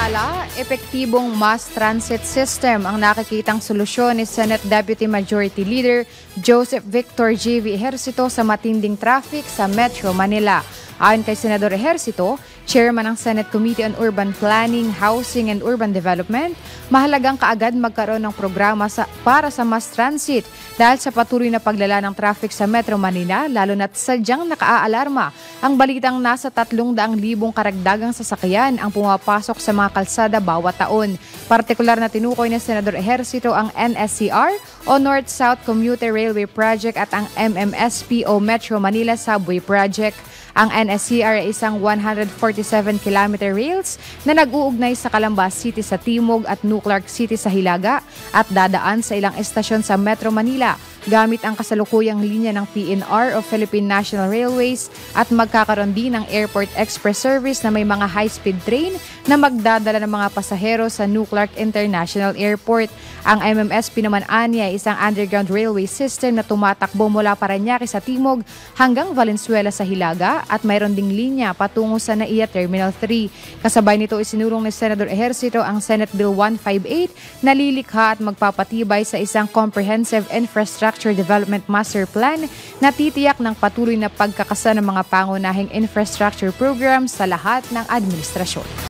Samantala, epektibong mass transit system ang nakikitang solusyon ni Senate Deputy Majority Leader Joseph Victor G.V. Ejercito sa matinding traffic sa Metro Manila. Ayon kay Senador Ejercito, Chairman ng Senate Committee on Urban Planning, Housing and Urban Development, mahalagang kaagad magkaroon ng programa para sa mass transit dahil sa patuloy na paglala ng traffic sa Metro Manila, lalo na't sadyang nakaalarma ang balitang nasa 300,000 karagdagang sasakyan ang pumapasok sa mga kalsada bawat taon. Partikular na tinukoy ni Senador Ejercito ang NSCR o North-South Commuter Railway Project at ang MMSP o Metro Manila Subway Project. Ang NSCR ay isang 147-kilometer rails na nag-uugnay sa Calamba City sa Timog at New Clark City sa Hilaga at dadaan sa ilang estasyon sa Metro Manila gamit ang kasalukuyang linya ng PNR o Philippine National Railways at magkakaroon din ng Airport Express Service na may mga high-speed train na magdadala ng mga pasahero sa New Clark International Airport. Ang MMSP naman ay isang underground railway system na tumatakbo mula Parañaque sa Timog hanggang Valenzuela sa Hilaga at mayroon ding linya patungo sa NAIA Terminal 3. Kasabay nito isinulong ni Senador Ejercito ang Senate Bill 158 na lilikha at magpapatibay sa isang comprehensive infrastructure development master plan na titiyak ng patuloy na pagkakasa ng mga pangunahing infrastructure programs sa lahat ng administrasyon.